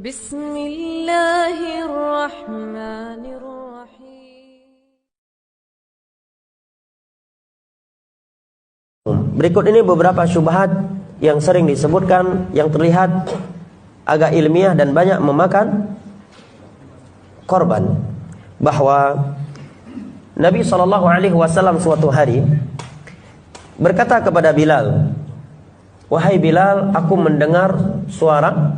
Bismillahirrahmanirrahim. Berikut ini beberapa syubhat yang sering disebutkan, yang terlihat agak ilmiah dan banyak memakan korban. Bahwa Nabi SAW suatu hari berkata kepada Bilal, "Wahai Bilal, aku mendengar suara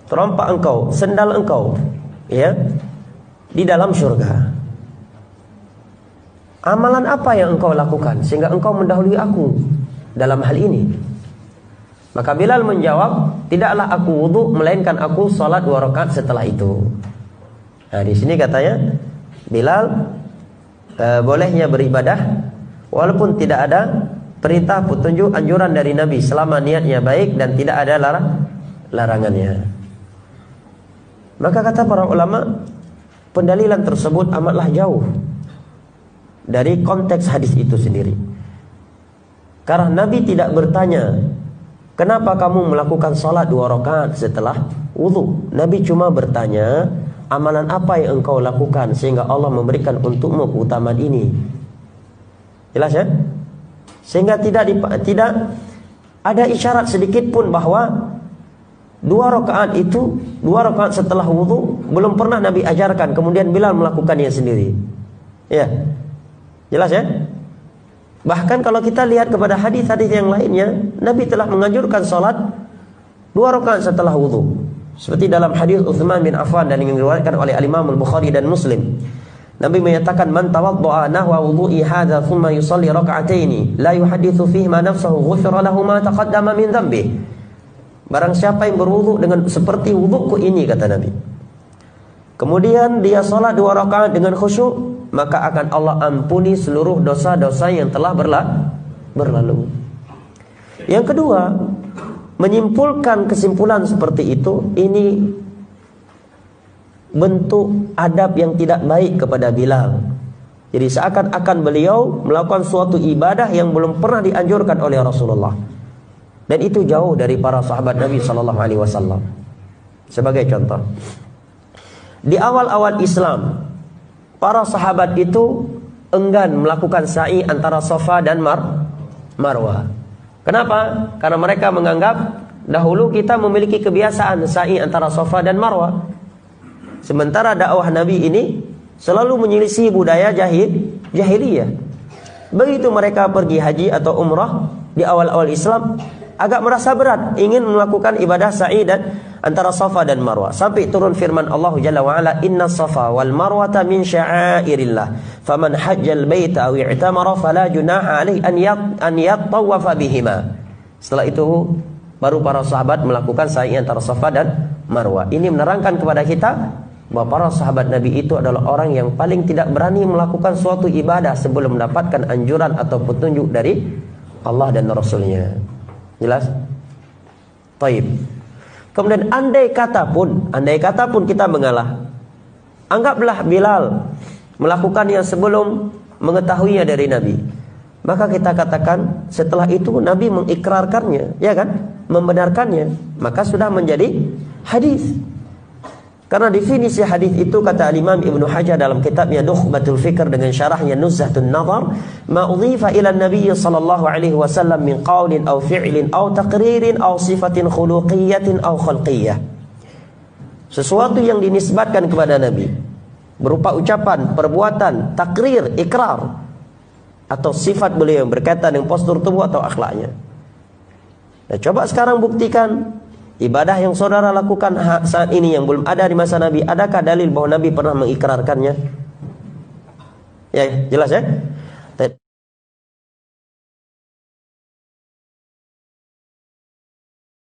terompak engkau, sendal engkau, ya, di dalam surga. Amalan apa yang engkau lakukan sehingga engkau mendahului aku dalam hal ini?" Maka Bilal menjawab, "Tidaklah aku wudu, melainkan aku salat 2 rakaat setelah itu." Nah, di sini katanya Bilal bolehnya beribadah walaupun tidak ada perintah, petunjuk, anjuran dari Nabi, selama niatnya baik dan tidak ada larangannya. Maka kata para ulama, pendalilan tersebut amatlah jauh dari konteks hadis itu sendiri. Karena Nabi tidak bertanya, "Kenapa kamu melakukan salat 2 rakaat setelah wudu?" Nabi cuma bertanya, "Amalan apa yang engkau lakukan sehingga Allah memberikan untukmu keutamaan ini?" Jelas ya? Sehingga tidak ada isyarat sedikit pun bahwa 2 rakaat itu, 2 rakaat setelah wudu belum pernah Nabi ajarkan, kemudian Bilal melakukannya sendiri. Ya, jelas ya? Bahkan kalau kita lihat kepada hadis-hadis yang lainnya, Nabi telah menganjurkan salat 2 rakaat setelah wudu. Seperti dalam hadis Utsman bin Affan dan yang diriwayatkan oleh Imam Al-Bukhari dan Muslim. Nabi menyatakan, "Man tawadda'a nahwa wudu'i hadza thumma yusalli raka'ataini la yuhadditsu fihi ma nafsuhu ghufira lahu ma taqaddama min dhanbi." Barang siapa yang berwudu dengan seperti wuduku ini, kata Nabi, kemudian dia salat 2 rakaat dengan khusyuk, maka akan Allah ampuni seluruh dosa-dosa yang telah berlalu. Yang kedua, menyimpulkan kesimpulan seperti itu, ini bentuk adab yang tidak baik kepada Bilal. Jadi seakan-akan beliau melakukan suatu ibadah yang belum pernah dianjurkan oleh Rasulullah. Dan itu jauh dari para sahabat Nabi SAW. Sebagai contoh, di awal-awal Islam, para sahabat itu enggan melakukan sa'i antara Safa dan Marwah. Kenapa? Karena mereka menganggap dahulu kita memiliki kebiasaan sa'i antara Safa dan Marwah. Sementara dakwah Nabi ini selalu menyelisih budaya jahiliyah. Begitu mereka pergi haji atau umrah di awal-awal Islam, agak merasa berat ingin melakukan ibadah sa'i dan antara Safa dan Marwah, sampai turun firman Allah Jalla wa Ala, "Inna Safa wal Marwata min sya'airillah, faman hajjal baita aw i'tamara fala junaha alaihi an yattawafa bihima." Setelah itu baru para sahabat melakukan sa'i antara Safa dan Marwah. Ini menerangkan kepada kita bahwa para sahabat Nabi itu adalah orang yang paling tidak berani melakukan suatu ibadah sebelum mendapatkan anjuran atau petunjuk dari Allah dan Rasulnya. Jelas? Taib. Kemudian andai kata pun kita mengalah, anggaplah Bilal melakukannya sebelum mengetahuinya dari Nabi, maka kita katakan setelah itu Nabi mengikrarkannya, ya kan? Membenarkannya, maka sudah menjadi hadis. Karena definisi hadis itu, kata Imam Ibnu Hajar dalam kitabnya Nukhbatul Fikr dengan syarahnya Nuzhatun Nazar, ma udhifa ila Nabi sallallahu alaihi wasallam min qaulin aw fi'lin aw taqririn aw sifatin khuluqiyatin aw khalqiyyah. Sesuatu yang dinisbatkan kepada Nabi berupa ucapan, perbuatan, takrir, ikrar, atau sifat beliau yang berkaitan dengan postur tubuh atau akhlaknya. Nah, coba sekarang buktikan ibadah yang saudara lakukan saat ini yang belum ada di masa Nabi, adakah dalil bahwa Nabi pernah mengikrarkannya? Ya, jelas ya?